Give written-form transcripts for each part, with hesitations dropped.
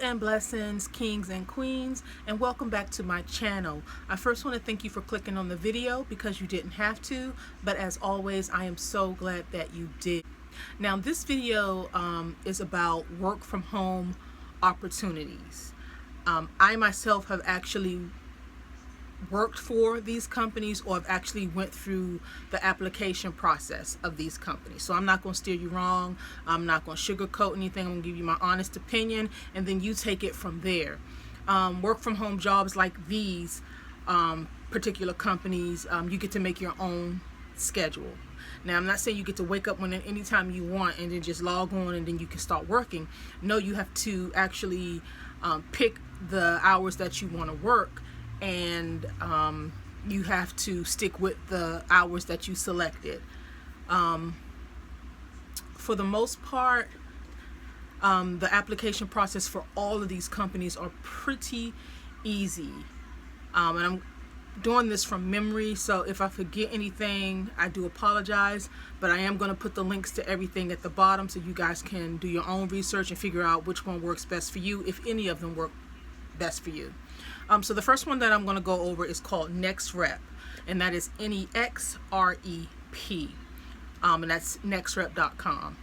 And blessings, kings and queens, and welcome back to my channel. I first want to thank you for clicking on the video because you didn't have to, but as always, I am so glad that you did. Now, this video is about work from home opportunities. I myself have actually worked for these companies, or have actually went through the application process of these companies. So I'm not going to steer you wrong. I'm not going to sugarcoat anything. I'm going to give you my honest opinion, and then you take it from there. Work from home jobs like these particular companies, you get to make your own schedule. Now, I'm not saying you get to wake up anytime you want and then just log on and then you can start working. No, you have to actually pick the hours that you want to work, and you have to stick with the hours that you selected. For the most part, the application process for all of these companies are pretty easy. And I'm doing this from memory, so if I forget anything, I do apologize, but I am going to put the links to everything at the bottom so you guys can do your own research and figure out which one works best for you, if any of them work best for you. So the first one that I'm going to go over is called NextRep, and that is NexRep, and that's nextrep.com.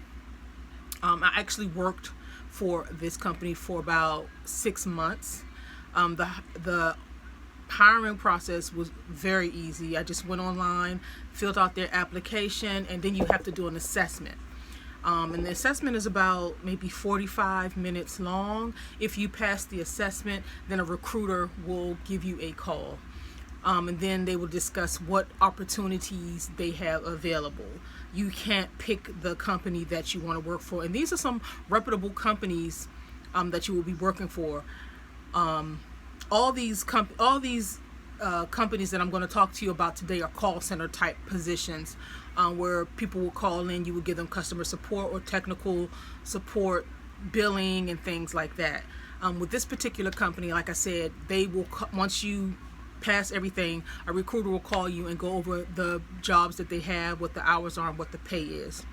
I actually worked for this company for about 6 months. The hiring process was very easy. I just went online, filled out their application, and then you have to do an assessment. And the assessment is about maybe 45 minutes long. If you pass the assessment, then a recruiter will give you a call. And then they will discuss what opportunities they have available. You can't pick the company that you want to work for. And these are some reputable companies that you will be working for. All these companies that I'm going to talk to you about today are call center type positions, where people will call in. You will give them customer support or technical support, billing, and things like that. With this particular company, like I said, they will, once you pass everything, a recruiter will call you and go over the jobs that they have, what the hours are, and what the pay is.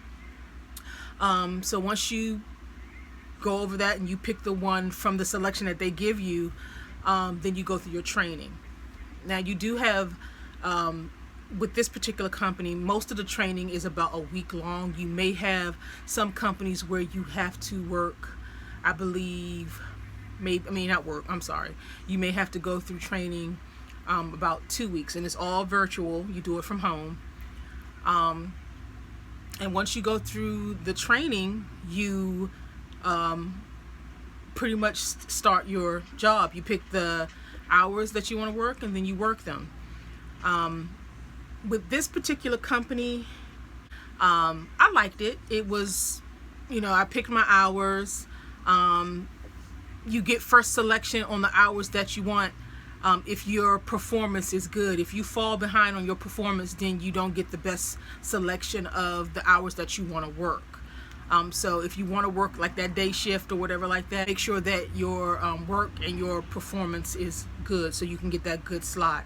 So once you go over that and you pick the one from the selection that they give you, then you go through your training. Now, you do have, with this particular company, most of the training is about a week long. You may have some companies where you have to work, I believe, you may have to go through training about 2 weeks, and it's all virtual. You do it from home. And once you go through the training, you pretty much start your job. You pick the hours that you want to work, and then you work them. With this particular company, I liked it. It was, I picked my hours. You get first selection on the hours that you want. If your performance is good. If you fall behind on your performance, then you don't get the best selection of the hours that you want to work. So if you want to work like that day shift or whatever like that, make sure that your work and your performance is good so you can get that good slot.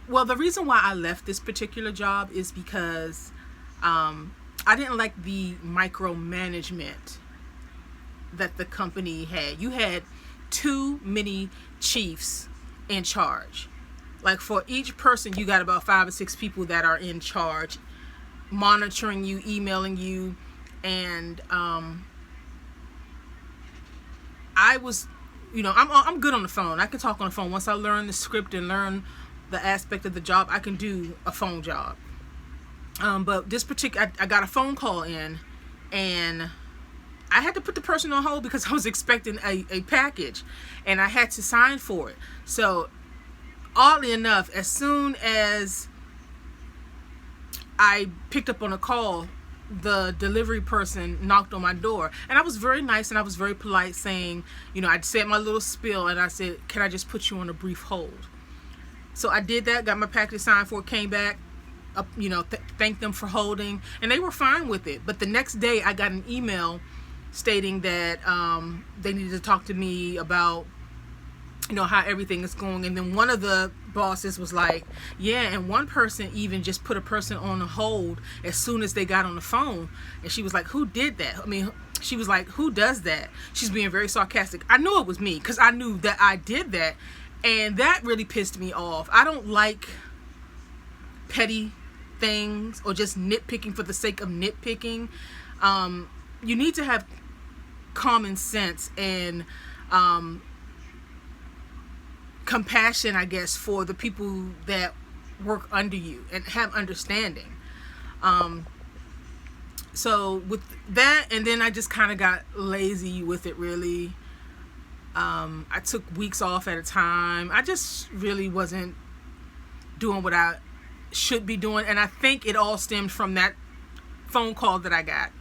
Well, the reason why I left this particular job is because I didn't like the micromanagement that the company had. You had too many chiefs in charge. Like, for each person, you got about 5 or 6 people that are in charge, monitoring you, emailing you. And I was, I'm good on the phone. I can talk on the phone. Once I learn the script and learn the aspect of the job, I can do a phone job. But this particular, I got a phone call in, and I had to put the person on hold because I was expecting a package, and I had to sign for it. So, oddly enough, as soon as I picked up on a call, the delivery person knocked on my door, and I was very nice and I was very polite, saying, I'd said my little spiel, and I said, can I just put you on a brief hold? So I did that, got my package signed for it, came back, thanked them for holding, and they were fine with it. But the next day I got an email stating that they needed to talk to me about how everything is going. And then one of the bosses was like, yeah, and one person even just put a person on a hold as soon as they got on the phone. And she was like, who did that? she was like, who does that? She's being very sarcastic. I knew it was me because I knew that I did that. And that really pissed me off. I don't like petty things or just nitpicking for the sake of nitpicking. You need to have common sense and compassion, I guess, for the people that work under you and have understanding. So with that, and then I just kind of got lazy with it, really. I took weeks off at a time. I just really wasn't doing what I should be doing, and I think it all stemmed from that phone call that I got.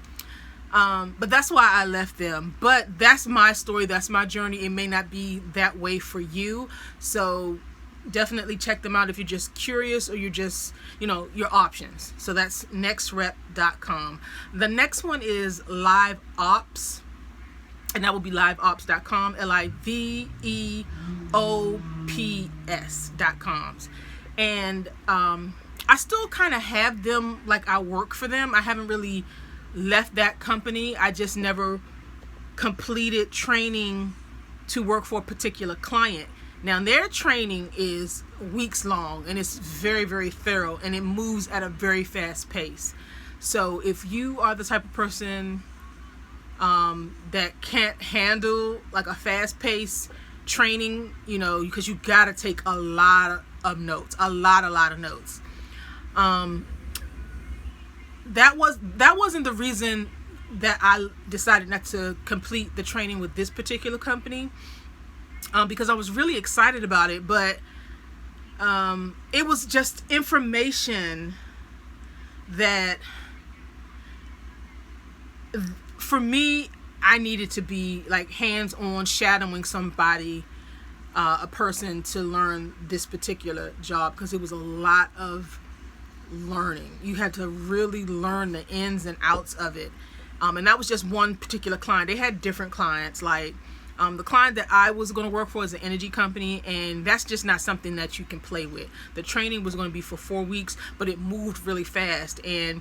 But that's why I left them. But that's my story. That's my journey. It may not be that way for you. So definitely check them out if you're just curious or you're just, your options. So that's nextrep.com. The next one is Live Ops. And that will be liveops.com, liveops.com. And I still kind of have them like I work for them. I haven't really left that company. I just never completed training to work for a particular client. Now, their training is weeks long, and it's very, very thorough, and it moves at a very fast pace. So if you are the type of person that can't handle like a fast-paced training, because you gotta take a lot of notes, a lot of notes. That wasn't the reason that I decided not to complete the training with this particular company, because I was really excited about it, but it was just information that, for me, I needed to be like hands-on, shadowing somebody, a person, to learn this particular job, because it was a lot of learning. You had to really learn the ins and outs of it. And that was just one particular client. They had different clients. Like the client that I was going to work for is an energy company, and that's just not something that you can play with. The training was going to be for 4 weeks, but it moved really fast, and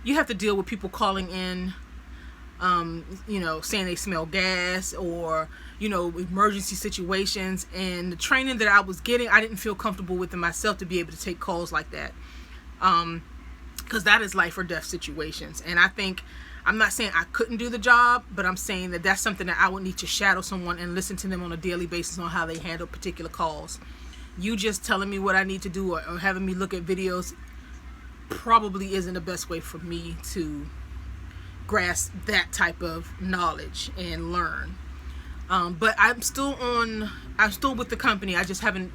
you have to deal with people calling in, saying they smell gas, or emergency situations. And the training that I was getting, I didn't feel comfortable with it myself to be able to take calls like that, because that is life or death situations. And I think, I'm not saying I couldn't do the job, but I'm saying that that's something that I would need to shadow someone and listen to them on a daily basis on how they handle particular calls. You just telling me what I need to do, or having me look at videos, probably isn't the best way for me to grasp that type of knowledge and learn. But I'm still with the company. I just haven't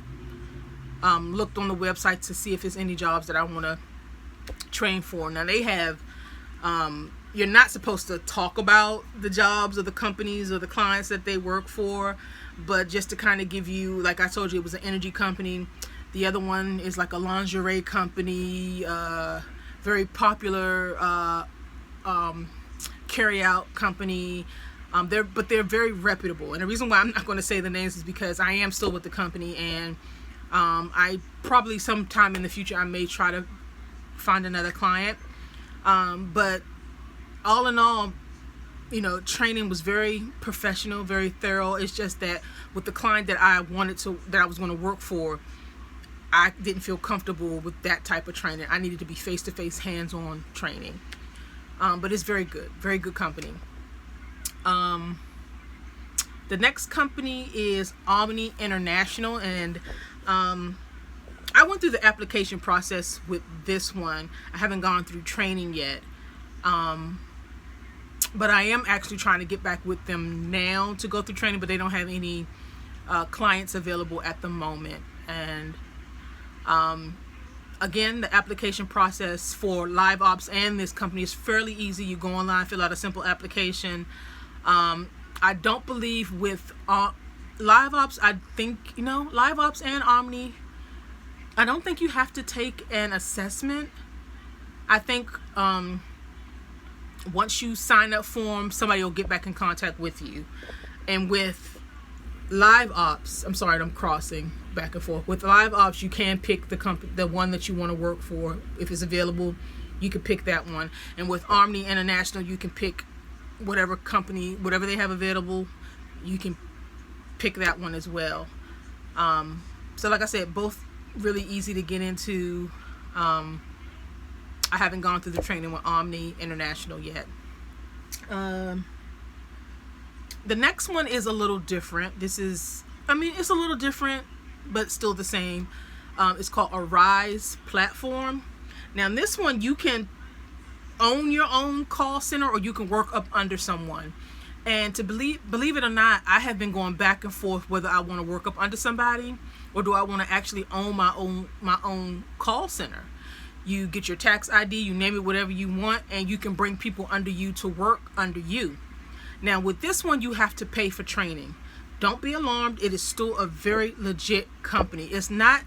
looked on the website to see if there's any jobs that I want to train for. Now they have, you're not supposed to talk about the jobs or the companies or the clients that they work for, but just to kind of give you, like I told you, it was an energy company. The other one is like a lingerie company, very popular carry-out company. They're very reputable. And the reason why I'm not going to say the names is because I am still with the company, and I probably sometime in the future I may try to find another client. But all in all, training was very professional, very thorough. It's just that with the client that I was going to work for, I didn't feel comfortable with that type of training. I needed to be face-to-face, hands-on training. But it's very good company. The next company is Omni International, and I went through the application process with this one. I haven't gone through training yet. But I am actually trying to get back with them now to go through training, but they don't have any clients available at the moment. And again, the application process for Live Ops and this company is fairly easy. You go online, fill out a simple application. I don't believe with Live Ops, I think, Live Ops and Omni, I don't think you have to take an assessment. I think once you sign up for them, somebody will get back in contact with you. And with Live Ops, I'm sorry, I'm crossing back and forth. With Live Ops, you can pick the one that you want to work for. If it's available, you can pick that one. And with Omni International, you can pick whatever company, whatever they have available, you can pick that one as well. So like I said, both really easy to get into. I haven't gone through the training with Omni International yet. The next one is a little different. It's a little different, but still the same. It's called Arise Platform. Now, in this one, you can own your own call center, or you can work up under someone. And to believe it or not, I have been going back and forth whether I want to work up under somebody or do I want to actually own my own call center. You get your tax ID, you name it whatever you want, and you can bring people under you to work under you. Now, with this one, you have to pay for training. Don't be alarmed. It is still a very legit company. It's not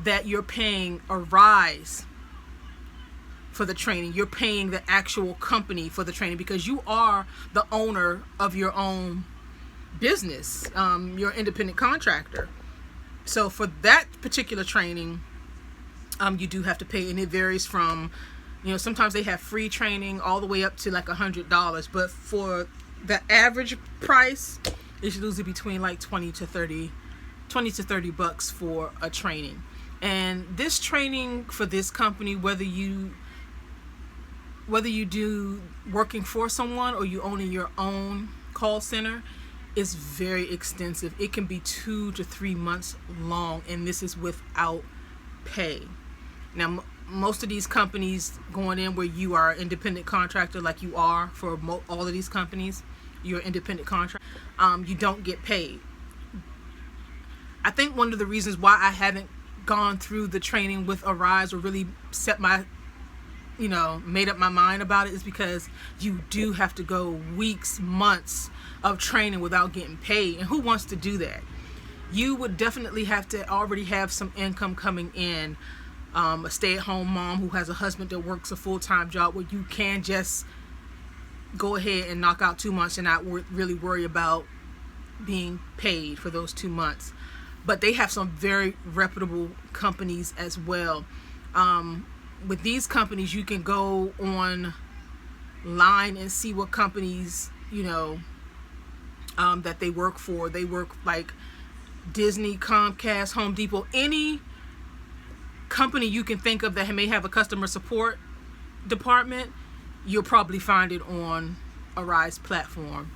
that you're paying Arise for the training. You're paying the actual company for the training because you are the owner of your own business. You're an independent contractor. So for that particular training, you do have to pay, and it varies from, sometimes they have free training all the way up to like $100. But for the average price, it's usually between like 20 to 30 bucks for a training. And this training for this company, whether you do working for someone or you owning your own call center, is very extensive. It can be 2 to 3 months long, and this is without pay. Now, most of these companies going in where you are an independent contractor, like you are for all of these companies, you're an independent contractor, you don't get paid. I think one of the reasons why I haven't gone through the training with Arise or really made up my mind about it is because you do have to go weeks, months of training without getting paid. And who wants to do that? You would definitely have to already have some income coming in. A stay-at-home mom who has a husband that works a full-time job where you can just go ahead and knock out 2 months and not really worry about being paid for those 2 months. But they have some very reputable companies as well. With these companies, you can go online and see what companies, that they work for. They work like Disney, Comcast, Home Depot, any company you can think of that may have a customer support department, you'll probably find it on Arise platform.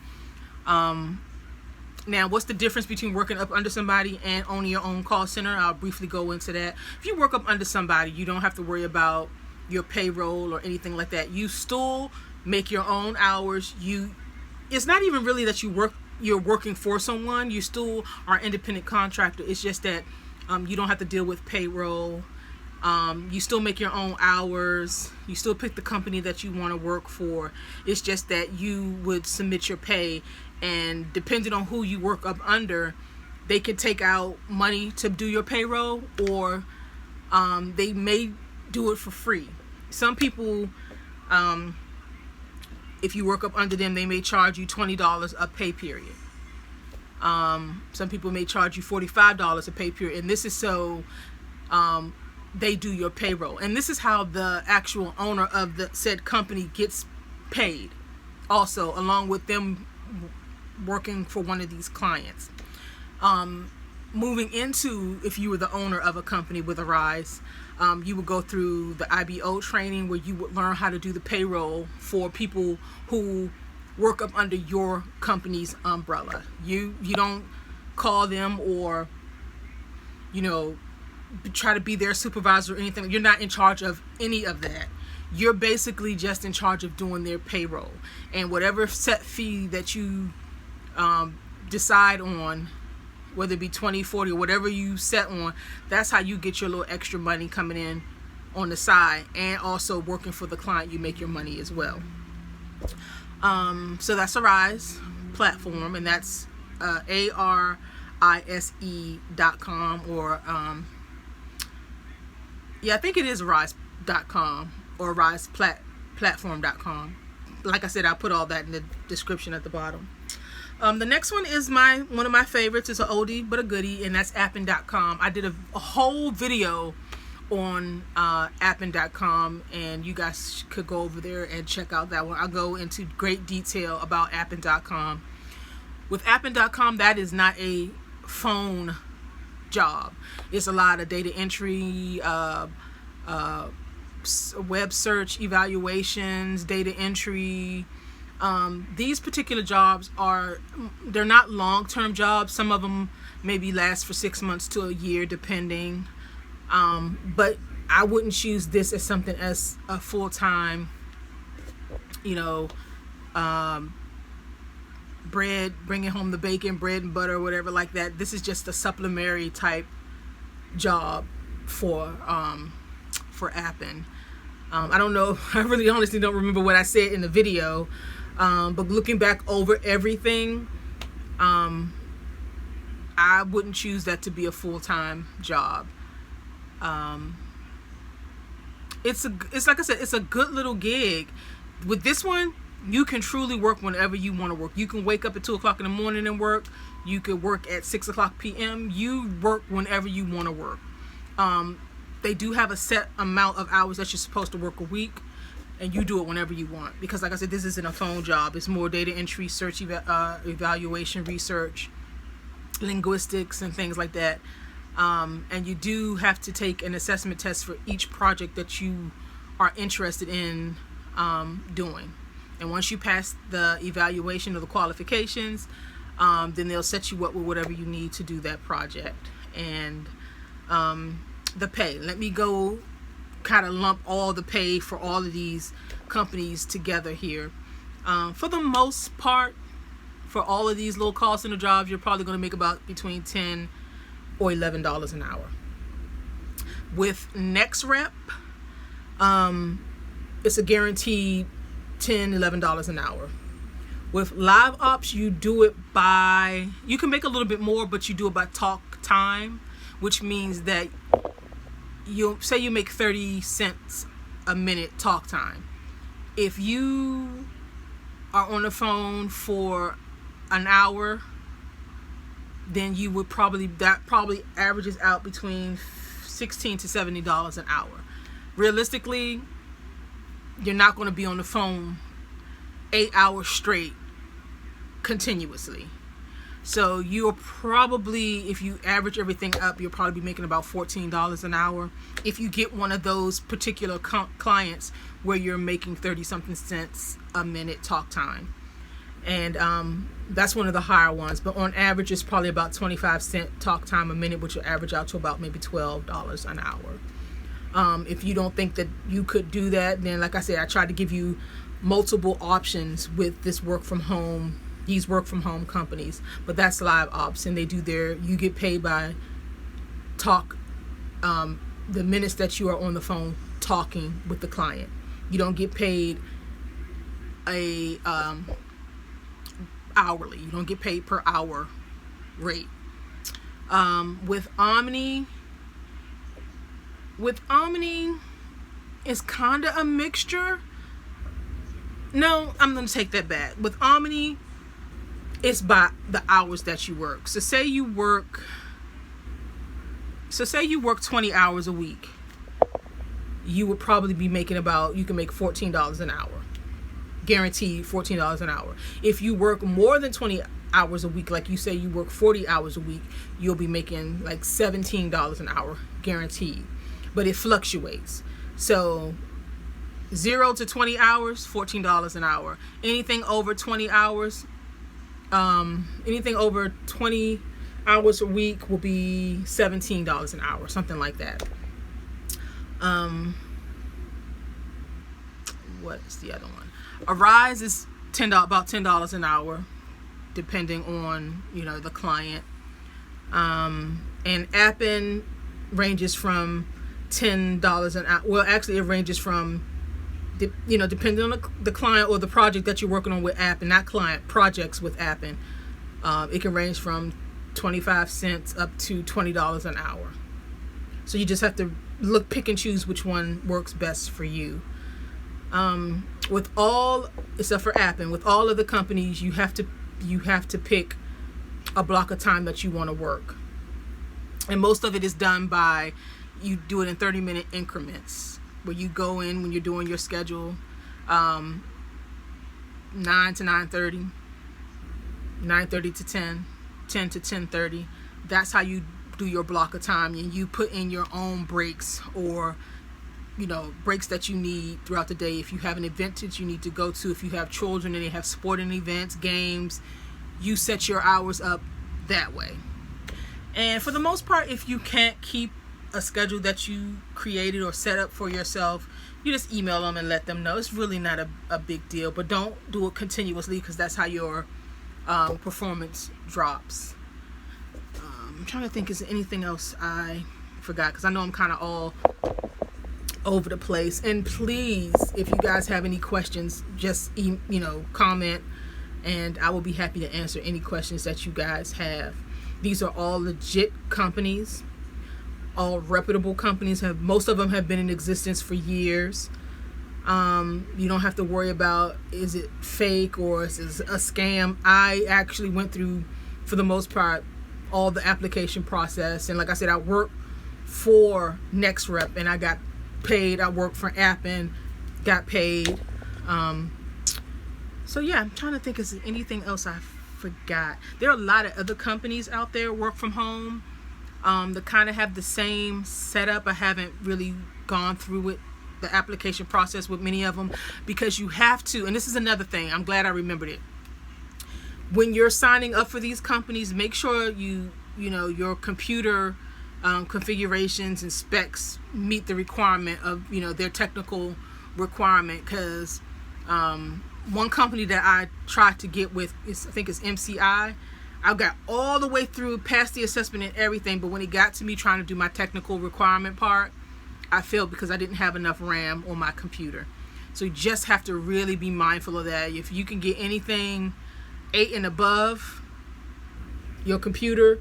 Now, what's the difference between working up under somebody and owning your own call center? I'll briefly go into that. If you work up under somebody, you don't have to worry about your payroll or anything like that. You still make your own hours. It's not even really that you're working for someone. You still are an independent contractor. It's just that you don't have to deal with payroll. You still make your own hours. You still pick the company that you want to work for. It's just that you would submit your pay, and depending on who you work up under, they can take out money to do your payroll, or they may do it for free. Some people, if you work up under them, they may charge you $20 a pay period. Some people may charge you $45 a pay period, and this is so they do your payroll. And this is how the actual owner of the said company gets paid also, along with them working for one of these clients. Moving into, if you were the owner of a company with Arise, you would go through the IBO training where you would learn how to do the payroll for people who work up under your company's umbrella. You don't call them or try to be their supervisor or anything. You're not in charge of any of that. You're basically just in charge of doing their payroll, and whatever set fee that you decide on, whether it be 20, 40, or whatever you set on, that's how you get your little extra money coming in on the side. And also working for the client, you make your money as well. So that's Arise platform, and that's ARISE.com, or I think it is Arise.com or ArisePlatform.com. Like I said, I'll put all that in the description at the bottom. The next one is one of my favorites. It's an oldie but a goodie, and that's Appen.com. I did a whole video on Appen.com, and you guys could go over there and check out that one. I'll go into great detail about Appen.com. With Appen.com, that is not a phone job. It's a lot of data entry, web search evaluations, data entry. These particular jobs they're not long-term jobs. Some of them maybe last for 6 months to a year, depending. But I wouldn't choose this as something as a full-time, bread, bringing home the bacon, bread and butter, whatever like that. This is just a supplementary type job for Appen. I don't know. I really honestly don't remember what I said in the video. But looking back over everything, I wouldn't choose that to be a full-time job. It's like I said, it's a good little gig. With this one, you can truly work whenever you want to work. You can wake up at 2 o'clock in the morning and work. You could work at 6 o'clock p.m. You work whenever you want to work. They do have a set amount of hours that you're supposed to work a week, and you do it whenever you want. Because like I said, this isn't a phone job. It's more data entry, search evaluation, research, linguistics, and things like that. And you do have to take an assessment test for each project that you are interested in doing. And once you pass the evaluation of the qualifications, then they'll set you up with whatever you need to do that project. And the pay. Let me go kind of lump all the pay for all of these companies together here. For the most part, for all of these low call center jobs, you're probably going to make about between $10 or $11 an hour. With NextRep, it's a guaranteed $10, $11 an hour. With LiveOps, you do it by, you can make a little bit more, but you do it by talk time, which means that you say you make 30 cents a minute talk time. If you are on the phone for an hour, then you would probably averages out between $16 to $70 an hour. Realistically, you're not going to be on the phone 8 hours straight continuously. So you're probably, if you average everything up, you'll probably be making about $14 an hour if you get one of those particular clients where you're making 30 something cents a minute talk time. And that's one of the higher ones, but on average it's probably about 25 cent talk time a minute, which will average out to about maybe $12 an hour. If you don't think that you could do that, then like I said, I tried to give you multiple options with this these work from home companies. But that's LiveOps, and they do you get paid by the minutes that you are on the phone talking with the client. You don't get paid hourly. You don't get paid per hour rate. With Omni, it's kind of a mixture. No, I'm going to take that back. With Omni, it's by the hours that you work. So say you work 20 hours a week. You would probably be making you can make $14 an hour. Guaranteed $14 an hour. If you work more than 20 hours a week, like you say you work 40 hours a week, you'll be making like $17 an hour guaranteed. But it fluctuates. So 0 to 20 hours, $14 an hour. Anything over 20 hours, anything over 20 hours a week will be $17 an hour, something like that. What's the other one? Arise is about $10 an hour, depending on the client. And Appen ranges from $10 an hour. Well, actually, it ranges from depending on the client or the project that you're working on with Appen, not client, projects with Appen. It can range from 25 cents up to $20 an hour. So you just have to pick and choose which one works best for you. With all, except for Appen, with all of the companies, you have to pick a block of time that you want to work. And most of it is done by you do it in 30-minute increments, where you go in when you're doing your schedule, 9 to 9:30, 9:30 to 10, 10 to 10:30. That's how you do your block of time, and you put in your own breaks, or breaks that you need throughout the day. If you have an event that you need to go to, if you have children and they have sporting events, games, you set your hours up that way. And for the most part, if you can't keep a schedule that you created or set up for yourself, you just email them and let them know. It's really not a big deal, but don't do it continuously, because that's how your performance drops. I'm trying to think, is there anything else I forgot? Because I know I'm kind of all over the place. And please, if you guys have any questions, just comment, and I will be happy to answer any questions that you guys have. These are all legit companies, all reputable companies. Most of them have been in existence for years. You don't have to worry about, is it fake or is it a scam. I actually went through, for the most part, all the application process. And like I said, I worked for NextRep and I got paid. I worked for Appen, got paid. So yeah, I'm trying to think, is there anything else I forgot? There are a lot of other companies out there, work from home, that kind of have the same setup. I haven't really gone through it, the application process with many of them, because you have to, and this is another thing, I'm glad I remembered it. When you're signing up for these companies, make sure your computer configurations and specs meet the requirement of their technical requirement. Because one company that I tried to get with is, I think it's MCI. I got all the way through, past the assessment and everything, but when it got to me trying to do my technical requirement part, I failed because I didn't have enough RAM on my computer. So you just have to really be mindful of that. If you can get anything 8 and above your computer,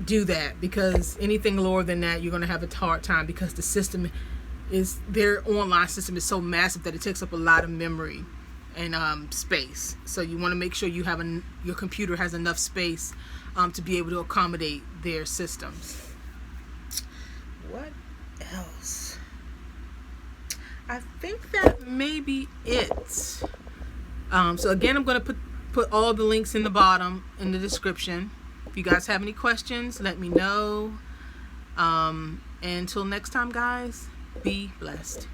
do that, because anything lower than that, you're going to have a hard time, because the system is, their online system is so massive that it takes up a lot of memory and space. So you want to make sure you have your computer has enough space to be able to accommodate their systems. What else? I think that may be it. So again, I'm going to put all the links in the bottom in the description. If you guys have any questions, let me know. And until next time, guys, be blessed.